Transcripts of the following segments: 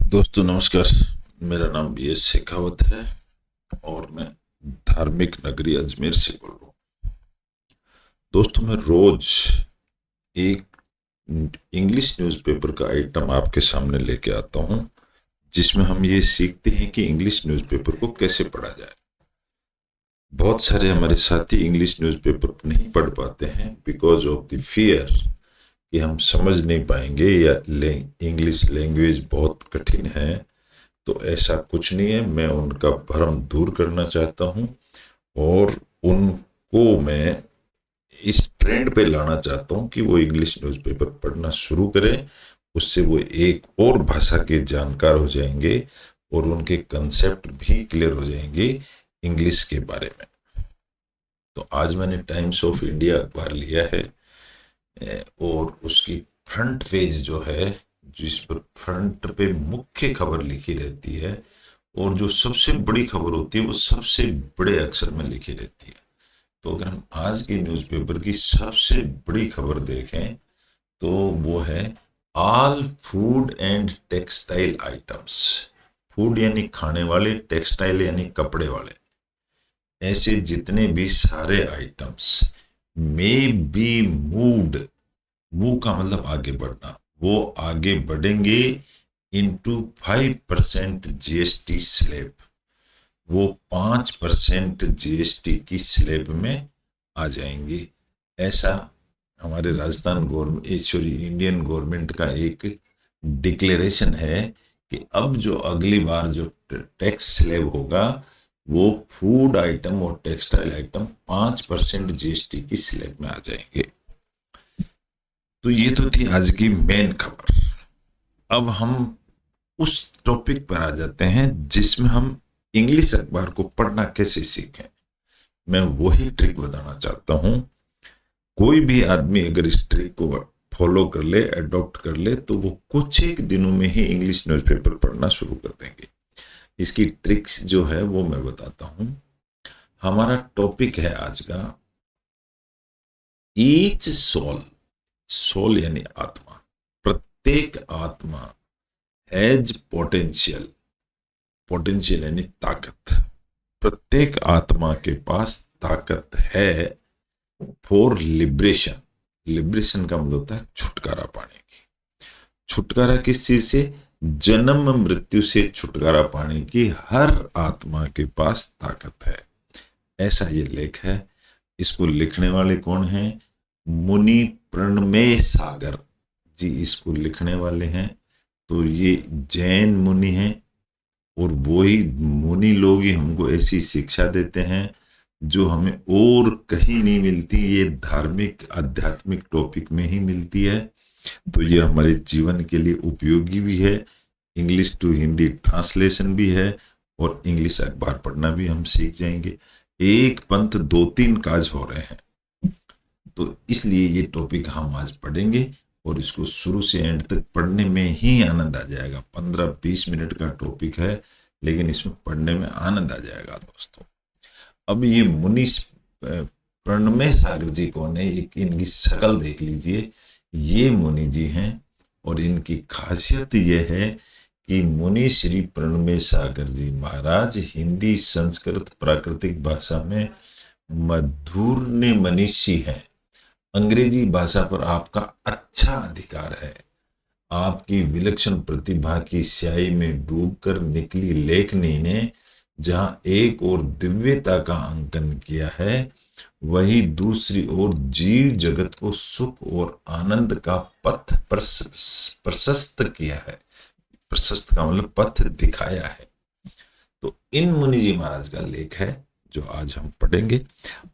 दोस्तों नमस्कार। मेरा नाम BS शेखावत है और मैं धार्मिक नगरी अजमेर से बोल रहा हूँ। दोस्तों मैं रोज एक इंग्लिश न्यूज़पेपर का आइटम आपके सामने लेके आता हूँ, जिसमें हम ये सीखते हैं कि इंग्लिश न्यूज़पेपर को कैसे पढ़ा जाए। बहुत सारे हमारे साथी इंग्लिश न्यूज़पेपर नहीं पढ़ पाते हैं बिकॉज ऑफ द फियर कि हम समझ नहीं पाएंगे या इंग्लिश लैंग्वेज बहुत कठिन है। तो ऐसा कुछ नहीं है, मैं उनका भ्रम दूर करना चाहता हूँ और उनको मैं इस ट्रेंड पे लाना चाहता हूँ कि वो इंग्लिश न्यूज़पेपर पढ़ना शुरू करें। उससे वो एक और भाषा के जानकार हो जाएंगे और उनके कंसेप्ट भी क्लियर हो जाएंगे इंग्लिश के बारे में। तो आज मैंने टाइम्स ऑफ इंडिया अखबार लिया है और उसकी फ्रंट पेज जो है, जिस पर फ्रंट पे मुख्य खबर लिखी रहती है और जो सबसे बड़ी खबर होती है वो सबसे बड़े अक्षर में लिखी रहती है। तो अगर हम आज की न्यूज़पेपर की सबसे बड़ी खबर देखें तो वो है all food and textile items. Food यानी खाने वाले, टेक्सटाइल यानी कपड़े वाले, ऐसे जितने भी सारे items may be moved. Move का मतलब आगे बढ़ना, वो आगे बढ़ेंगे इनटू 5% GST स्लैब। वो 5% GST की स्लैब में आ जाएंगे। ऐसा हमारे Rajasthan government, sorry Indian government का एक डिक्लेरेशन है कि अब जो अगली बार जो टैक्स स्लैब होगा वो फूड आइटम और टेक्सटाइल आइटम 5% GST की स्लैब में आ जाएंगे। तो ये तो थी आज की मेन खबर। अब हम उस टॉपिक पर आ जाते हैं जिसमें हम इंग्लिश अखबार को पढ़ना कैसे सीखें। मैं वही ट्रिक बताना चाहता हूं। कोई भी आदमी अगर इस ट्रिक को फॉलो कर ले, अडॉप्ट कर ले, तो वो कुछ एक दिनों में ही इंग्लिश न्यूज़पेपर पढ़ना शुरू कर देंगे। इसकी ट्रिक्स जो है वो मैं बताता हूं। हमारा टॉपिक है आज का ईच सोल। सोल यानी आत्मा। प्रत्येक आत्मा हैज पोटेंशियल। पोटेंशियल यानी ताकत। प्रत्येक आत्मा के पास ताकत है फॉर लिबरेशन। लिबरेशन का मतलब होता है छुटकारा पाने की। छुटकारा किस चीज से? जन्म मृत्यु से छुटकारा पाने की हर आत्मा के पास ताकत है। ऐसा ये लेख है। इसको लिखने वाले कौन हैं? मुनि प्रणमेय सागर जी इसको लिखने वाले हैं। तो ये जैन मुनि हैं और वही मुनि लोग ही हमको ऐसी शिक्षा देते हैं जो हमें और कहीं नहीं मिलती। ये धार्मिक आध्यात्मिक टॉपिक में ही मिलती है। तो ये हमारे जीवन के लिए उपयोगी भी है। इंग्लिश टू हिंदी ट्रांसलेशन भी है और इंग्लिश अखबार पढ़ना भी हम सीख जाएंगे। एक पंथ दो तीन काज हो रहे हैं। तो इसलिए ये टॉपिक हम आज पढ़ेंगे और इसको शुरू से एंड तक पढ़ने में ही आनंद आ जाएगा। 15-20 मिनट का टॉपिक है लेकिन इसमें पढ़ने में आनंद आ जाएगा दोस्तों। अब ये मुनि प्रणमेय सागर जी कौन है? एक इनकी शक्ल देख लीजिए। ये मुनि जी हैं और इनकी खासियत ये है कि मुनि श्री प्रणमेय सागर जी महाराज हिंदी, संस्कृत, प्राकृतिक भाषा में मधुर मनीषी हैं। अंग्रेजी भाषा पर आपका अच्छा अधिकार है। आपकी विलक्षण प्रतिभा की स्याही में डूबकर निकली लेखनी ने जहां एक और दिव्यता का अंकन किया है, वही दूसरी ओर जीव जगत को सुख और आनंद का पथ प्रशस्त किया है। प्रशस्त का मतलब पथ दिखाया है। तो इन मुनि जी महाराज का लेख है जो आज हम पढ़ेंगे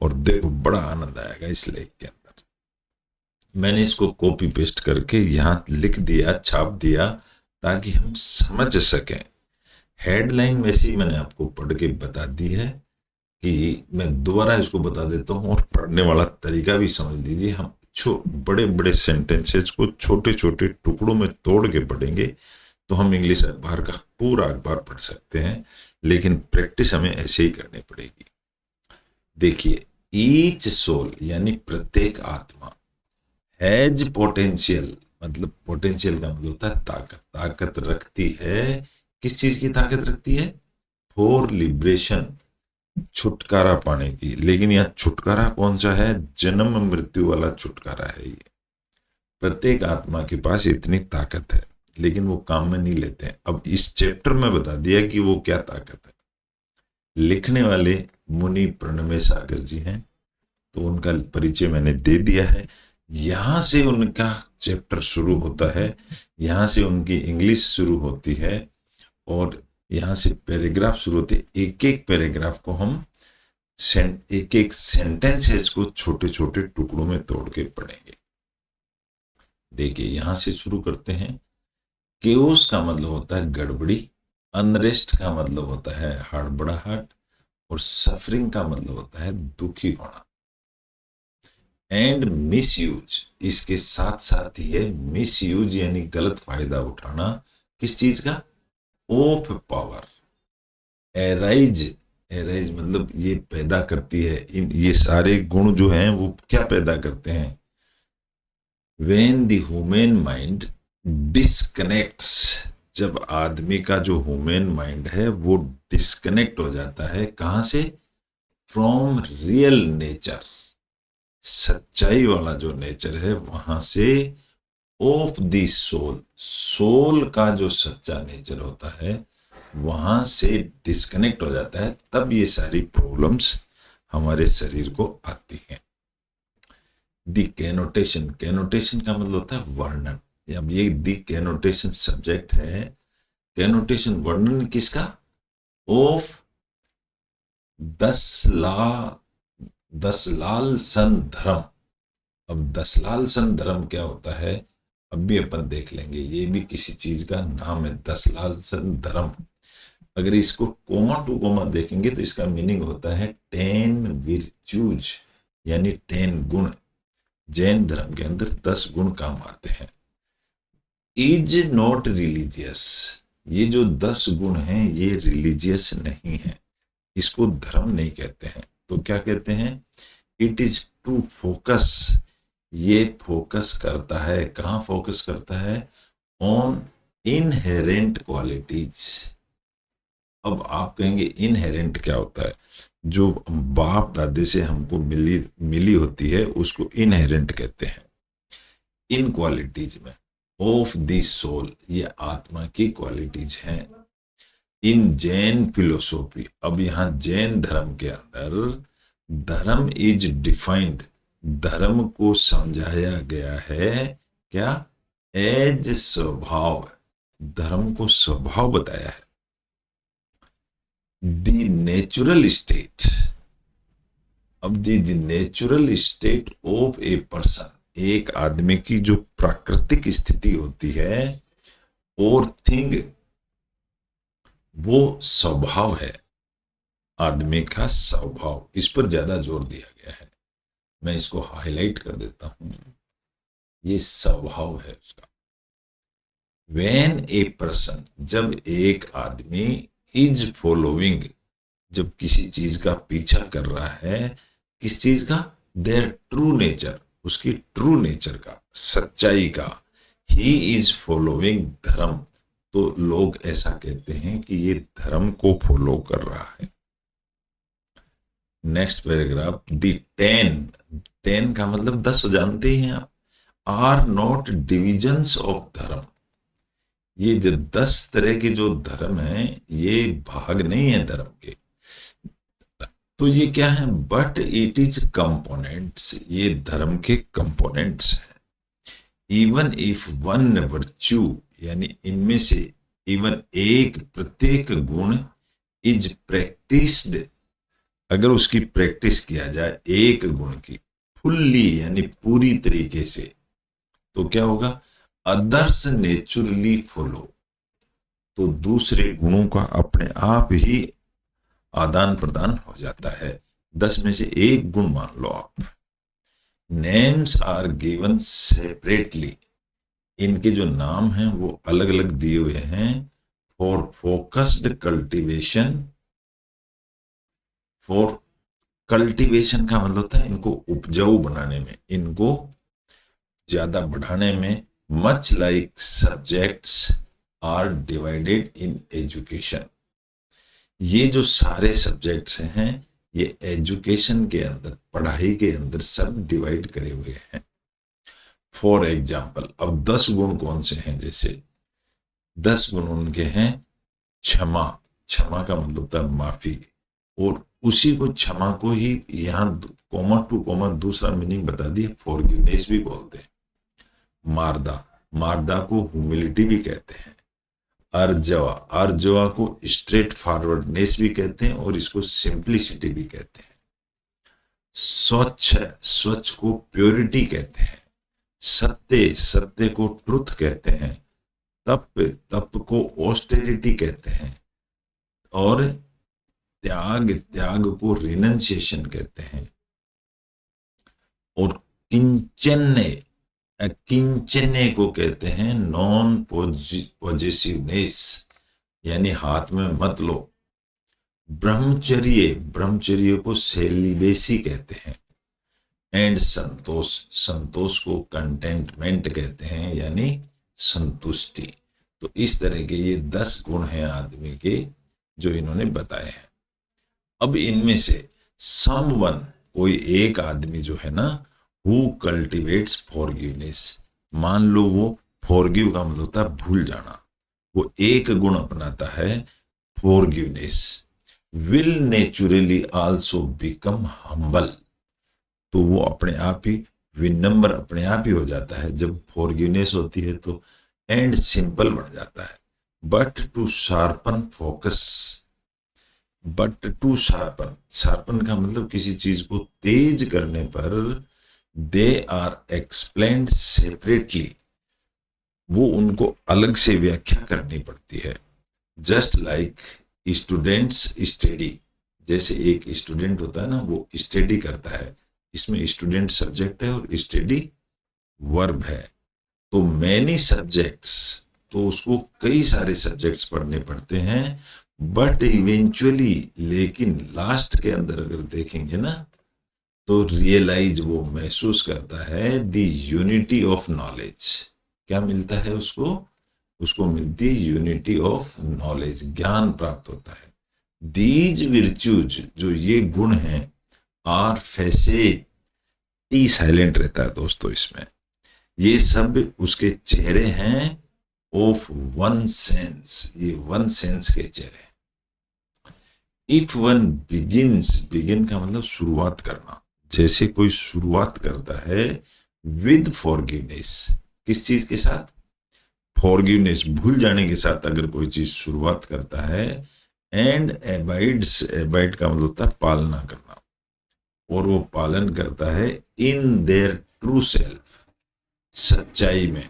और देखो बड़ा आनंद आएगा इस लेख के अंदर। मैंने इसको कॉपी पेस्ट करके यहाँ लिख दिया, छाप दिया ताकि हम समझ सकें। हेडलाइन वैसे ही मैंने आपको पढ़ के बता दी है कि मैं दोबारा इसको बता देता हूँ और पढ़ने वाला तरीका भी समझ लीजिए। हम बड़े बड़े सेंटेंसेस को छोटे छोटे टुकड़ों में तोड़ के पढ़ेंगे तो हम इंग्लिश अखबार का पूरा अखबार पढ़ सकते हैं, लेकिन प्रैक्टिस हमें ऐसे ही करनी पड़ेगी। देखिए, ईच सोल यानी प्रत्येक आत्मा, हैज पोटेंशियल मतलब पोटेंशियल का मतलब होता है ताकत, ताकत रखती है। किस चीज की ताकत रखती है? फॉर लिबरेशन, छुटकारा पाने की। लेकिन यह छुटकारा कौन सा है? जन्म मृत्यु वाला छुटकारा है ये। प्रत्येक आत्मा के पास इतनी ताकत है, लेकिन वो काम में नहीं लेते हैं। अब इस चैप्टर में बता दिया कि वो क्या ताकत है। लिखने वाले मुनि प्रणमेश सागर जी हैं, तो उनका परिचय मैंने दे दिया है। यहां से उनका चैप्टर शुरू होता है, यहां से उनकी इंग्लिश शुरू होती है, और यहां से पैराग्राफ शुरू होते। एक एक पैराग्राफ को हम एक एक सेंटेंसेस को छोटे छोटे टुकड़ों में तोड़ के पढ़ेंगे। देखिए यहां से शुरू करते हैं। केओस का मतलब होता है गड़बड़ी, अनरेस्ट का मतलब होता है हड़बड़ाहट, और सफरिंग का मतलब होता है दुखी होना। एंड मिसयूज, इसके साथ साथ ही है मिसयूज यानी गलत फायदा उठाना। किस चीज का? Of power. एराइज, एराइज मतलब ये पैदा करती है, ये सारे गुण जो हैं वो क्या पैदा करते हैं? When the human mind disconnects, जब आदमी का जो ह्यूमन माइंड है वो डिस्कनेक्ट हो जाता है, कहां से? फ्रॉम रियल नेचर, सच्चाई वाला जो नेचर है वहां से। ऑफ द सोल, सोल का जो सच्चा नेचर होता है वहां से डिस्कनेक्ट हो जाता है, तब ये सारी प्रॉब्लम्स हमारे शरीर को आती हैं। दी कैनोटेशन, कैनोटेशन का मतलब होता है वर्णन। अब ये दी कैनोटेशन सब्जेक्ट है। कैनोटेशन वर्णन किसका? ऑफ दसलाल सन धर्म। अब दसलाल सन धर्म क्या होता है अब भी अपन देख लेंगे, ये भी किसी चीज का नाम है, दसलाल सन धर्म। अगर इसको कोमा टू कोमा देखेंगे तो इसका मीनिंग होता है 10 विर्च्यूज, यानी 10 गुण। जैन धर्म के अंदर 10 गुण काम आते हैं। इज नॉट रिलीजियस, ये जो 10 गुण हैं ये रिलीजियस नहीं है, इसको धर्म नहीं कहते हैं। तो क्या कहते हैं? इट इज टू फोकस, ये फोकस करता है, कहां फोकस करता है? On inherent qualities. अब आप कहेंगे इनहेरेंट क्या होता है? जो बाप दादे से हमको मिली होती है उसको इनहेरेंट कहते हैं। इन क्वालिटीज में ऑफ द सोल, ये आत्मा की क्वालिटीज हैं। इन जैन फिलोसॉफी, अब यहां जैन धर्म के अंदर धर्म इज डिफाइंड, धर्म को समझाया गया है क्या? एज स्वभाव, धर्म को स्वभाव बताया है। द नेचुरल स्टेट, अब the natural state of a person, एक आदमी की जो प्राकृतिक स्थिति होती है, और थिंग वो स्वभाव है, आदमी का स्वभाव, इस पर ज्यादा जोर दिया गया है। मैं इसको हाईलाइट कर देता हूं, ये स्वभाव है उसका। व्हेन ए पर्सन, जब एक आदमी इज फॉलोइंग, जब किसी चीज का पीछा कर रहा है, किस चीज का? देयर ट्रू नेचर, उसकी ट्रू नेचर का, सच्चाई का। ही इज फॉलोइंग धर्म, तो लोग ऐसा कहते हैं कि ये धर्म को फॉलो कर रहा है। नेक्स्ट पैराग्राफ, दी 10 का मतलब 10 जानते ही हैं आप, आर नॉट डिविजन्स ऑफ धर्म। ये जो 10 तरह के जो धर्म है ये भाग नहीं है धर्म के, तो ये क्या है? बट इट इज कंपोनेंट्स, ये धर्म के कंपोनेंट्स हैं। इवन इफ वन वर्च्यू, यानी इनमें से इवन एक, प्रत्येक गुण इज प्रैक्टिस्ड, अगर उसकी प्रैक्टिस किया जाए एक गुण की फुल्ली यानी पूरी तरीके से, तो क्या होगा? अदर्स नेचुरली फॉलो, तो दूसरे गुणों का अपने आप ही आदान प्रदान हो जाता है। 10 में से एक गुण मान लो आप। नेम्स आर गिवन सेपरेटली, इनके जो नाम हैं वो अलग अलग दिए हुए हैं। For focused cultivation, for cultivation का मतलब होता है इनको उपजाऊ बनाने में, इनको ज्यादा बढ़ाने में, much like subjects are divided in education. ये जो सारे सब्जेक्ट्स हैं ये एजुकेशन के अंदर, पढ़ाई के अंदर सब डिवाइड करे हुए हैं। फॉर एग्जाम्पल, अब 10 गुण कौन से हैं? जैसे 10 गुण उनके हैं क्षमा। क्षमा का मतलब होता है माफी, और उसी को क्षमा को ही यहाँ कॉमा टू कॉमा दूसरा मीनिंग बता दिया, फॉरगिवनेस भी बोलते हैं। मारदा, मारदा को ह्यूमिलिटी भी कहते हैं। अर्जवा, अर्जवा को स्ट्रेट फॉरवर्डनेस भी कहते हैं और इसको सिंप्लिसिटी भी कहते हैं। स्वच्छ, स्वच्छ को प्योरिटी कहते हैं। सत्य, सत्य को ट्रुथ कहते हैं। तप, तप को ऑस्टेरिटी कहते हैं। और त्याग, त्याग को रिनंसिएशन कहते हैं। और किंचन्य, किंचन्य को कहते हैं नॉन पॉजेसिवनेस, यानी हाथ में मत लो। ब्रह्मचर्य, ब्रह्मचर्य को सेलिबेसी कहते हैं। एंड संतोष, संतोष को कंटेंटमेंट कहते हैं, यानी संतुष्टि। तो इस तरह के ये 10 गुण हैं आदमी के जो इन्होंने बताए हैं। अब इनमें से समवन, कोई एक आदमी जो है ना, हु कल्टिवेट्स फॉरगिवनेस, मान लो वो फॉरगिव का मतलब होता है भूल जाना, वो एक गुण अपनाता है forgiveness, will naturally also become humble. तो वो अपने आप ही विनम्र अपने आप ही हो जाता है जब फॉरगिवनेस होती है तो, एंड सिंपल बन जाता है। But to sharpen focus, but to sharpen, sharpen का मतलब किसी चीज को तेज करने पर, दे आर एक्सप्लेन्ड सेपरेटली, वो उनको अलग से व्याख्या करनी पड़ती है। जस्ट लाइक स्टूडेंट्स स्टडी, जैसे एक स्टूडेंट होता है ना वो स्टडी करता है, इसमें स्टूडेंट सब्जेक्ट है और स्टडी वर्ब है। तो मैनी सब्जेक्ट्स, तो उसको कई सारे सब्जेक्ट्स पढ़ने पड़ते हैं। बट इवेंचुअली, लेकिन लास्ट के अंदर अगर देखेंगे ना तो रियलाइज, वो महसूस करता है द यूनिटी ऑफ नॉलेज। क्या मिलता है उसको? उसको मिलती है यूनिटी ऑफ नॉलेज, ज्ञान प्राप्त होता है। दीज विर्च्यूज, जो ये गुण हैं, आर फैसेट, टी साइलेंट रहता है दोस्तों इसमें, ये सब उसके चेहरे हैं ऑफ वन सेंस, ये वन सेंस के चेहरे। इफ वन बिगिंस, बिगिन का मतलब शुरुआत करना, जैसे कोई शुरुआत करता है विद फॉरगिवनेस, किस चीज के साथ? फॉरगिवनेस, भूल जाने के साथ अगर कोई चीज शुरुआत करता है, एंड एबाइड्स, एबाइड का मतलब होता है पालना करना, और वो पालन करता है इन देयर ट्रू सेल्फ, सच्चाई में,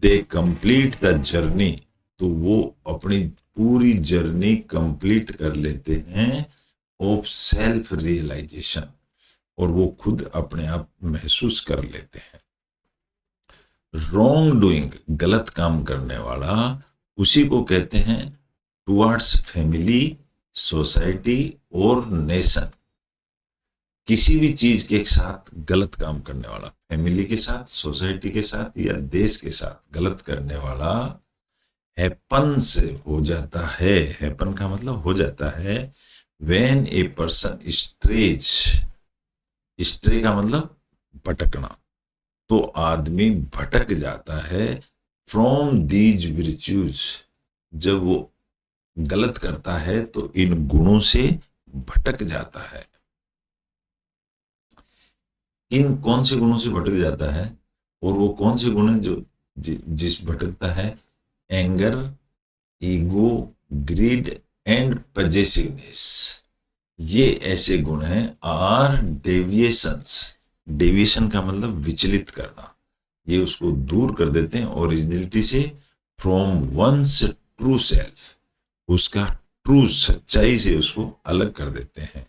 दे कंप्लीट द जर्नी, तो वो अपनी पूरी जर्नी कंप्लीट कर लेते हैं ऑफ सेल्फ रियलाइजेशन, और वो खुद अपने आप महसूस कर लेते हैं। रॉन्ग डूइंग, गलत काम करने वाला, उसी को कहते हैं टुवर्ड्स फैमिली, सोसाइटी और नेशन। किसी भी चीज के साथ गलत काम करने वाला, फैमिली के साथ, सोसाइटी के साथ या देश के साथ गलत करने वाला, हैपन से हो जाता है, हैपन का मतलब हो जाता है, when a person esterase, stray का मतलब भटकना, तो आदमी भटक जाता है फ्रॉम दीज विर्च्यूज, जब वो गलत करता है तो इन गुणों से भटक जाता है। इन कौन से गुणों से भटक जाता है? और वो कौन से गुण है जो जिस भटकता है? Anger, ego, grid and possessiveness, ये ऐसे गुण हैं। आर डेविएशंस, डेविएशन का मतलब विचलित करना, ये उसको दूर कर देते हैं ओरिजिनलिटी से, फ्रॉम वंस ट्रू सेल्फ, उसका ट्रू सच्चाई से उसको अलग कर देते हैं।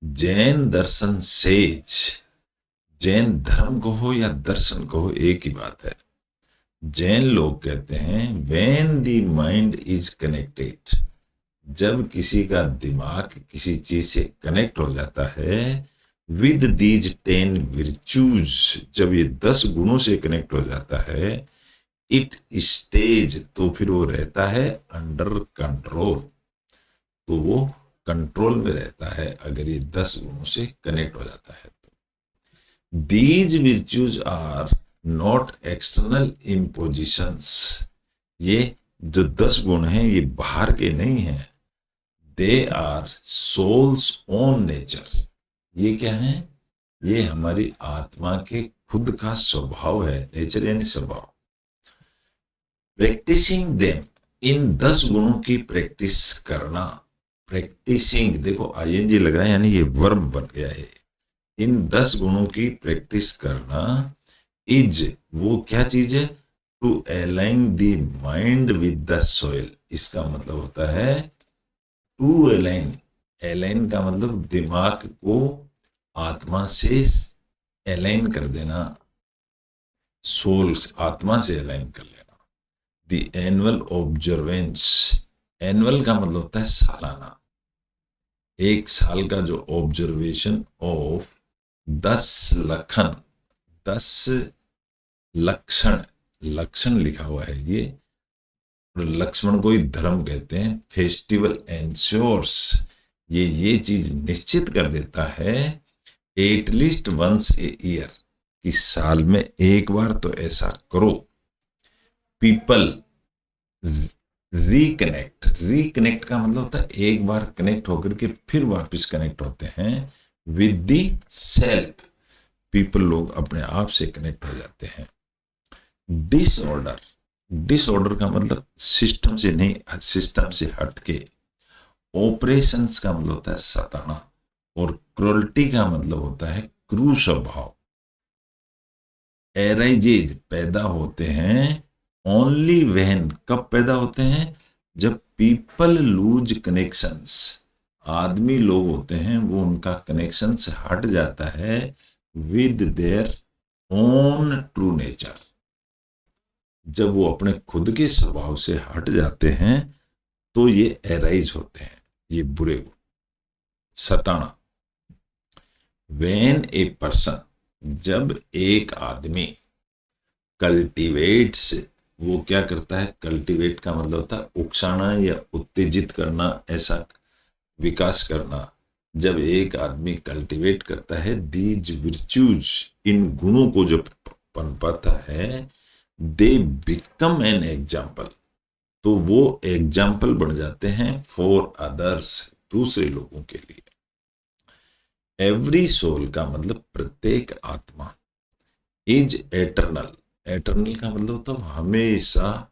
जैन दर्शन सेज, जैन धर्म कहो या दर्शन कहो एक ही बात है। जैन लोग कहते हैं when the mind is connected, जब किसी का दिमाग किसी चीज से कनेक्ट हो जाता है, विद दीज 10 virtues, जब ये 10 गुणों से कनेक्ट हो जाता है, इट स्टेज, तो फिर वो रहता है अंडर कंट्रोल, तो वो कंट्रोल में रहता है अगर ये 10 गुणों से कनेक्ट हो जाता है तो। These virtues are not external impositions, ये जो 10 गुण हैं ये बाहर के नहीं हैं, they are soul's own nature, ये क्या है, ये हमारी आत्मा के खुद का स्वभाव है, नेचर यानी स्वभाव। प्रैक्टिसिंग देम, इन 10 गुणों की प्रैक्टिस करना, प्रैक्टिसिंग देखो आईएनजी लग रहा है यानी ये वर्ब बन गया है, इन 10 गुणों की प्रैक्टिस करना इज, वो क्या चीज है, to align the mind with the soul, इसका मतलब होता है टू अलाइन, अलाइन का मतलब दिमाग को आत्मा से अलाइन कर देना, सोल आत्मा से अलाइन कर लेना। द एनुअल ऑब्जर्वेंस, एनुअल का मतलब होता है सालाना, एक साल का जो ऑब्जर्वेशन ऑफ 10 लक्षण, 10 लक्षण, लक्षण लिखा हुआ है ये, लक्ष्मण को ही धर्म कहते हैं। फेस्टिवल एंश्योर्स, ये चीज निश्चित कर देता है, एटलीस्ट वंस ए ईयर, कि साल में एक बार तो ऐसा करो। पीपल रिकनेक्ट, रिकनेक्ट का मतलब होता है एक बार कनेक्ट होकर के फिर वापस कनेक्ट होते हैं विद दी सेल्फ, पीपल लोग अपने आप से कनेक्ट हो जाते हैं। डिसऑर्डर, डिसऑर्डर का मतलब सिस्टम से नहीं, सिस्टम से हटके। ऑपरेशंस का मतलब होता है सताना, और क्रूरल्टी का मतलब होता है क्रूर स्वभाव। एराइजेज, पैदा होते हैं ओनली व्हेन, कब पैदा होते हैं, जब पीपल लूज कनेक्शंस, आदमी लोग होते हैं वो उनका कनेक्शन से हट जाता है with their own true nature, जब वो अपने खुद के स्वभाव से हट जाते हैं तो ये एराइज होते हैं, ये बुरे गुण। सताना, व्हेन ए पर्सन, जब एक आदमी कल्टिवेट्स, वो क्या करता है, कल्टिवेट का मतलब होता है उकसाना या उत्तेजित करना, ऐसा विकास करना, जब एक आदमी कल्टिवेट करता है दीज विर्च्यूज, इन गुणों को जो पनपाता है, दे बिकम एन एग्जाम्पल, तो वो एग्जाम्पल बन जाते हैं फॉर अदर्स, दूसरे लोगों के लिए। एवरी सोल का मतलब प्रत्येक आत्मा, इज एटर्नल, एटर्नल का मतलब होता है हमेशा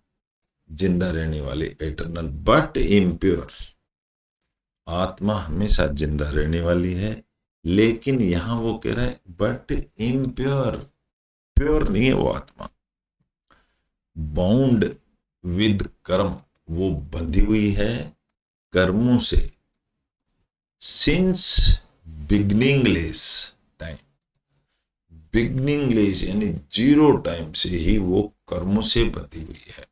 जिंदा रहने वाले, एटर्नल, बट इम्प्योर, आत्मा हमेशा जिंदा रहने वाली है, लेकिन यहां वो कह रहा है बट इम्प्योर, प्योर नहीं है वो आत्मा। बाउंड विद कर्म, वो बंधी हुई है कर्मों से, सिंस बिगनिंगलेस टाइम, बिगनिंगलेस यानी जीरो टाइम से ही वो कर्मों से बंधी हुई है।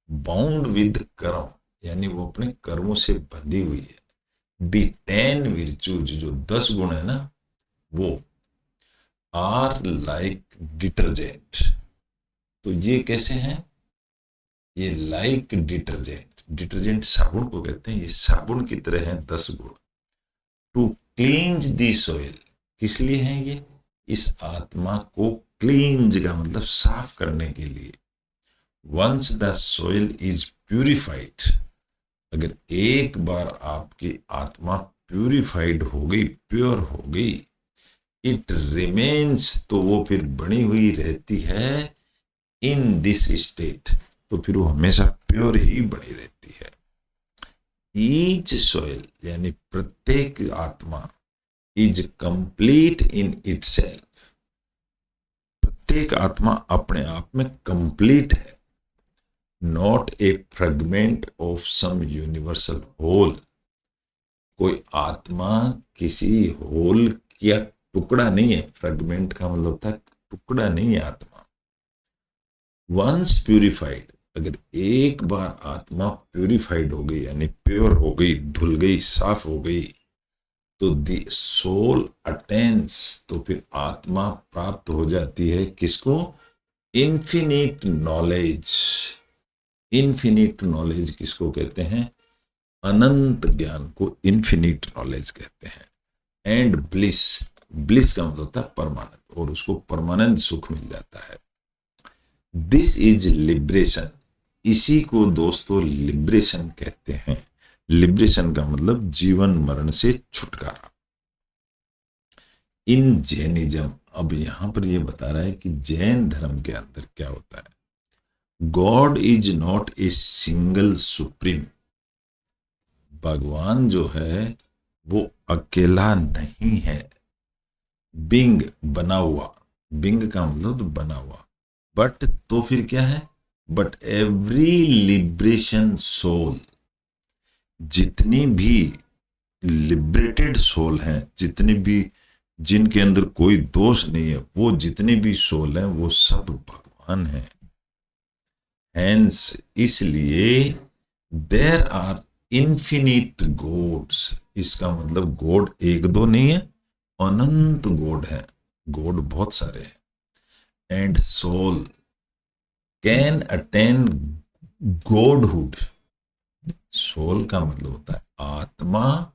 बाउंड विद कर्म यानी वो अपने कर्मों से बंधी हुई है। दी 10 virtues, जो 10 गुण है ना, वो आर लाइक डिटर्जेंट, तो ये कैसे हैं, ये लाइक डिटर्जेंट, डिटर्जेंट साबुन को कहते हैं, ये साबुन की तरह है 10 गुण। टू क्लींज दी सोइल, किस लिए है ये, इस आत्मा को क्लींज का मतलब साफ करने के लिए। Once the soul is purified, अगर एक बार आपकी आत्मा प्यूरिफाइड हो गई, प्योर हो गई, इट रिमेन्स, तो वो फिर बनी हुई रहती है इन दिस स्टेट, तो फिर वो हमेशा प्योर ही बनी रहती है। ईच सोइल यानी प्रत्येक आत्मा, इज कंप्लीट इन इटसेल्फ, प्रत्येक आत्मा अपने आप में कंप्लीट है, not a fragment of some universal whole, कोई आत्मा किसी होल या टुकड़ा नहीं है, फ्रेगमेंट का मतलब होता है टुकड़ा नहीं है आत्मा। वंस प्यूरिफाइड, अगर एक बार आत्मा प्यूरिफाइड हो गई यानी प्योर हो गई, धुल गई, साफ हो गई, तो द सोल अटेन्स, तो फिर आत्मा प्राप्त हो जाती है किसको? Infinite knowledge. इन्फिनिट नॉलेज किसको कहते हैं? अनंत ज्ञान को इन्फिनिट नॉलेज कहते हैं। एंड ब्लिस, ब्लिस का मतलब होता है परमानंद, और उसको परमानंद सुख मिल जाता है। दिस इज लिबरेशन, इसी को दोस्तों लिबरेशन कहते हैं। लिबरेशन का मतलब जीवन मरण से छुटकारा। इन जैनिज्म, अब यहां पर यह बता रहा है कि जैन धर्म के अंदर क्या होता है। God is not a single supreme, भगवान जो है वो अकेला नहीं है। बिंग, बना हुआ, बिंग का मतलब तो बना हुआ, बट तो फिर क्या है? बट एवरी लिबरेशन सोल, जितनी भी लिबरेटेड सोल हैं, जितनी भी जिनके अंदर कोई दोष नहीं है, वो जितने भी सोल हैं वो सब भगवान हैं। हैंस, इसलिए देर आर इन्फिनिट गॉड्स, इसका मतलब गॉड एक दो नहीं है, अनंत गॉड है, गॉड बहुत सारे हैं। And soul can attain godhood, soul का मतलब होता है आत्मा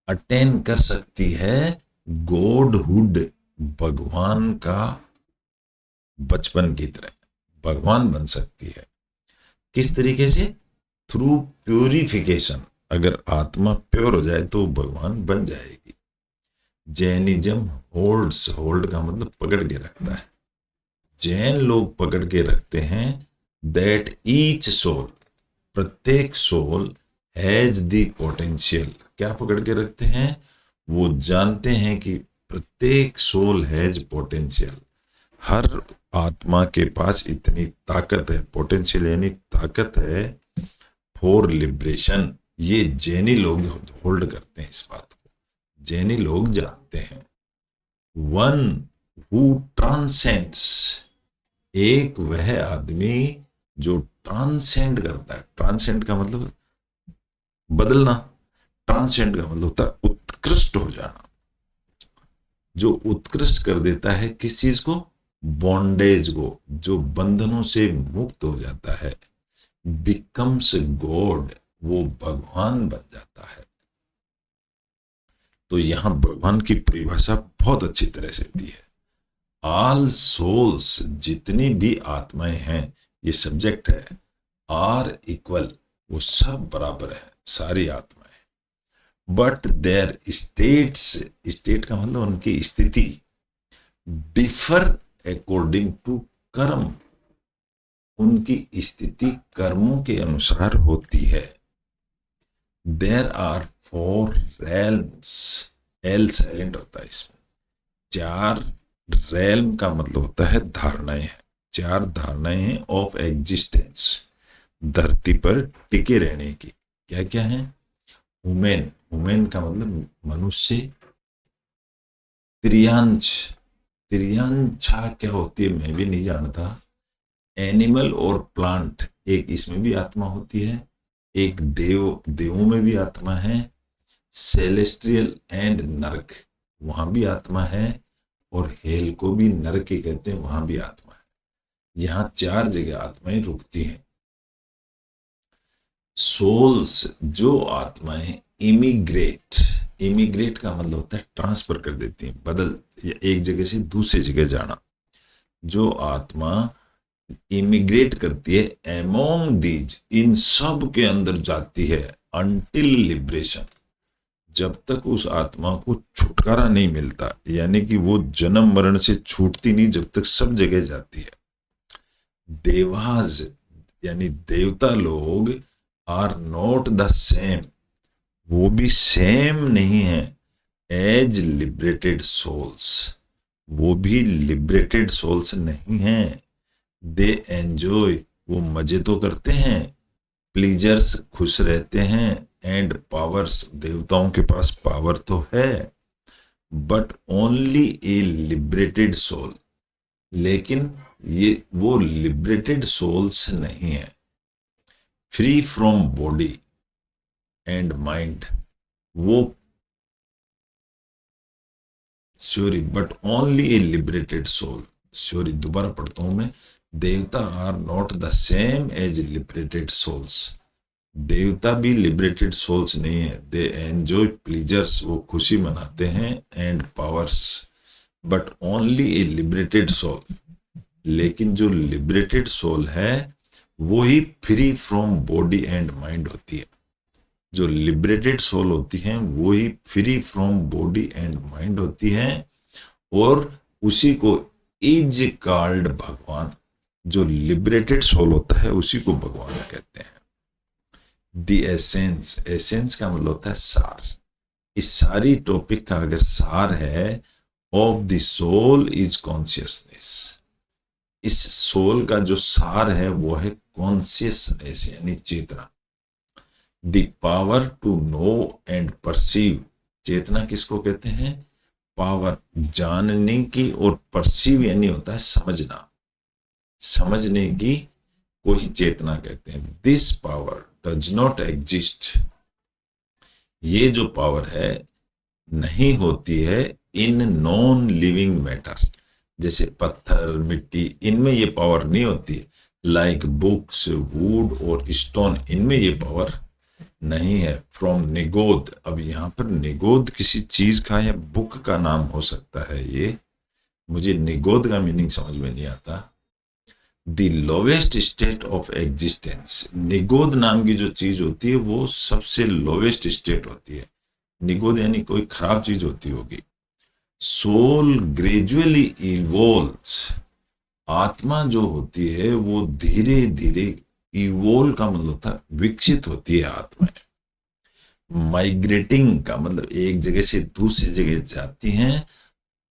अटेन कर सकती है गॉडहुड, भगवान का बचपन की तरह भगवान बन सकती है। किस तरीके से? थ्रू प्यूरिफिकेशन, अगर आत्मा प्योर हो जाए तो भगवान बन जाएगी। जैनिज्म होल्ड्स, होल्ड का मतलब पकड़ के रखता है, जैन लोग पकड़ के रखते हैं दैट ईच सोल, प्रत्येक सोल हैज द पोटेंशियल, क्या पकड़ के रखते हैं? वो जानते हैं कि प्रत्येक सोल हैज पोटेंशियल, हर आत्मा के पास इतनी ताकत है, पोटेंशियल यानी ताकत है फॉर लिबरेशन। ये जैनी लोग होल्ड करते हैं इस बात को, जैनी लोग जानते हैं। वन हु ट्रांसेंड्स, एक वह आदमी जो ट्रांसेंड करता है, ट्रांसेंड का मतलब बदलना, ट्रांसेंड का मतलब होता है उत्कृष्ट हो जाना, जो उत्कृष्ट कर देता है किस चीज को? बॉन्डेज को, जो बंधनों से मुक्त हो जाता है। बिकम्स गॉड, वो भगवान बन जाता है। तो यहां भगवान की परिभाषा बहुत अच्छी तरह से दी है। ऑल सोल्स, जितनी भी आत्माएं हैं, ये सब्जेक्ट है, आर इक्वल, वो सब बराबर है, सारी आत्माएं। बट देयर स्टेट्स, स्टेट का मतलब उनकी स्थिति, डिफर अकॉर्डिंग टू कर्म, उनकी स्थिति कर्मों के अनुसार होती है। There are 4 realms, L silent होता है इसमें। 4 realm का मतलब होता है धारणाएं हैं, 4 धारणाएं हैं ऑफ एग्जिस्टेंस, धरती पर टिके रहने की। क्या क्या है? ह्यूमन, ह्यूमन का मतलब मनुष्य। त्रियांश, त्रियांशा क्या होती है मैं भी नहीं जानता। एनिमल और प्लांट, एक इसमें भी आत्मा होती है, एक देव, देवों में भी आत्मा है। सेलेस्ट्रियल एंड नरक, वहां भी आत्मा है, और हेल को भी नरक ही कहते हैं, वहां भी आत्मा है। यहां 4 जगह आत्माएं रुकती हैं। सोल्स, जो आत्माएं इमिग्रेट, इमिग्रेट का मतलब होता है ट्रांसफर कर देती हैं, बदल, या एक जगह से दूसरी जगह जाना। जो आत्मा इमिग्रेट करती है एमोंग दीज, इन सब के अंदर जाती है, अंटिल लिबरेशन, जब तक उस आत्मा को छुटकारा नहीं मिलता, यानी कि वो जन्म मरण से छूटती नहीं, जब तक सब जगह जाती है। देवाज यानी देवता लोग आर नॉट द सेम, वो भी सेम नहीं है एज लिबरेटेड सोल्स, वो भी लिबरेटेड सोल्स नहीं है। दे एंजॉय, वो मजे तो करते हैं, प्लीजर्स, खुश रहते हैं, एंड पावर्स, देवताओं के पास पावर तो है, but only a liberated soul, लेकिन ये वो लिबरेटेड सोल्स नहीं है। Free from body and mind, वो sorry, but only a liberated soul. Sorry, दोबारा पढ़ता हूं मैं। देवता are not the same as liberated souls. देवता भी लिबरेटेड सोल्स नहीं है। दे एंजॉय प्लीजर्स, वो खुशी मनाते हैं, and powers, but only a liberated soul. लेकिन जो लिबरेटेड सोल है वो ही free from body and mind होती है। जो लिबरेटेड सोल होती है वो ही free from body and mind होती है, और उसी को इज कॉल्ड भगवान। जो लिबरेटेड सोल होता है उसी को भगवान कहते हैं। द एसेंस, एसेंस का मतलब होता है सार। इस सारी टॉपिक का अगर सार है, of the soul is consciousness. इस सोल का जो सार है वो है कॉन्शियसनेस यानी चेतना। The power to know and perceive. चेतना किसको कहते हैं? पावर जानने की, और परसीव यानी होता है समझना। समझने की को ही चेतना कहते हैं। This power does not exist. ये जो पावर है नहीं होती है इन नॉन लिविंग मैटर। जैसे पत्थर, मिट्टी, इनमें ये पावर नहीं होती है। लाइक बुक्स, वुड और स्टोन, इनमें ये पावर नहीं है। फ्रॉम निगोद। अब यहाँ पर निगोद किसी चीज का या बुक का नाम हो सकता है। ये मुझे निगोद का मीनिंग समझ में नहीं आता। The lowest state of existence. निगोद नाम की जो चीज होती है वो सबसे लोवेस्ट स्टेट होती है। निगोद यानी कोई खराब चीज होती होगी। Soul gradually evolves. आत्मा जो होती है वो धीरे धीरे, इवोल्व का मतलब होता है विकसित होती है आत्मा। माइग्रेटिंग का मतलब एक जगह से दूसरी जगह जाती हैं,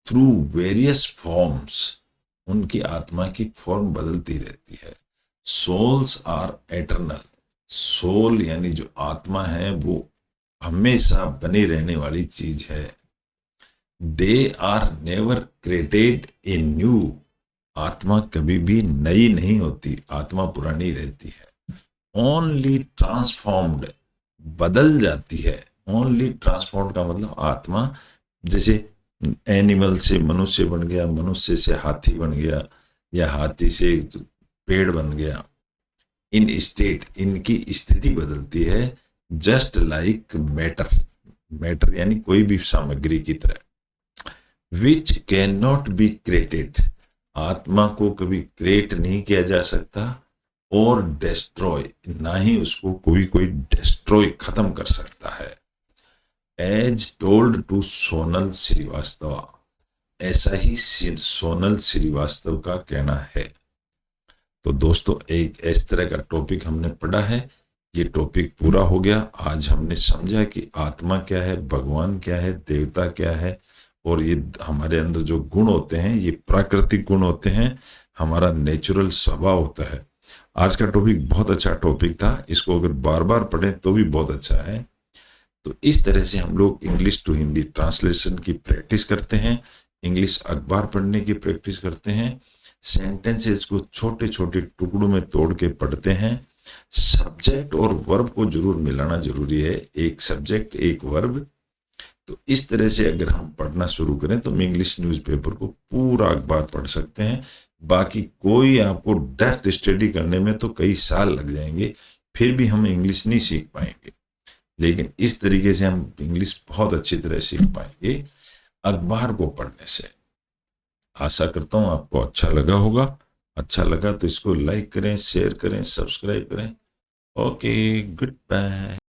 थ्रू वेरियस फॉर्म्स। उनकी आत्मा की फॉर्म बदलती रहती है। Souls are eternal. सोल यानी जो आत्मा है वो हमेशा बनी रहने वाली चीज है। They are never created a new. आत्मा कभी भी नई नहीं होती, आत्मा पुरानी रहती है। ओनली ट्रांसफॉर्म्ड, बदल जाती है। ओनली ट्रांसफॉर्म्ड का मतलब आत्मा जैसे एनिमल से मनुष्य बन गया, मनुष्य से हाथी बन गया, या हाथी से पेड़ बन गया। इन स्टेट, इनकी स्थिति बदलती है। जस्ट लाइक मैटर, मैटर यानी कोई भी सामग्री की तरह। Which can not be created. आत्मा को कभी क्रिएट नहीं किया जा सकता, और डिस्ट्रॉय, ना ही उसको कोई डिस्ट्रॉय खत्म कर सकता है। As told to Sonal Srivastava. ऐसा ही सोनल श्रीवास्तव का कहना है। तो दोस्तों एक इस तरह का टॉपिक हमने पढ़ा है। ये टॉपिक पूरा हो गया। आज हमने समझा कि आत्मा क्या है, भगवान क्या है, देवता क्या है, और ये हमारे अंदर जो गुण होते हैं ये प्राकृतिक गुण होते हैं, हमारा नेचुरल स्वभाव होता है। आज का टॉपिक बहुत अच्छा टॉपिक था। इसको अगर बार बार पढ़ें तो भी बहुत अच्छा है। तो इस तरह से हम लोग इंग्लिश टू हिंदी ट्रांसलेशन की प्रैक्टिस करते हैं, इंग्लिश अखबार पढ़ने की प्रैक्टिस करते हैं, सेंटेंसेस को छोटे छोटे टुकड़ों में तोड़ के पढ़ते हैं। सब्जेक्ट और वर्ब को जरूर मिलाना जरूरी है, एक सब्जेक्ट एक वर्ब। तो इस तरह से अगर हम पढ़ना शुरू करें तो हम इंग्लिश न्यूज़पेपर को पूरा अखबार पढ़ सकते हैं। बाकी कोई आपको डेप्थ स्टडी करने में तो कई साल लग जाएंगे, फिर भी हम इंग्लिश नहीं सीख पाएंगे। लेकिन इस तरीके से हम इंग्लिश बहुत अच्छी तरह सीख पाएंगे अखबार को पढ़ने से। आशा करता हूं आपको अच्छा लगा होगा। अच्छा लगा तो इसको लाइक करें, शेयर करें, सब्सक्राइब करें। Okay, good bye.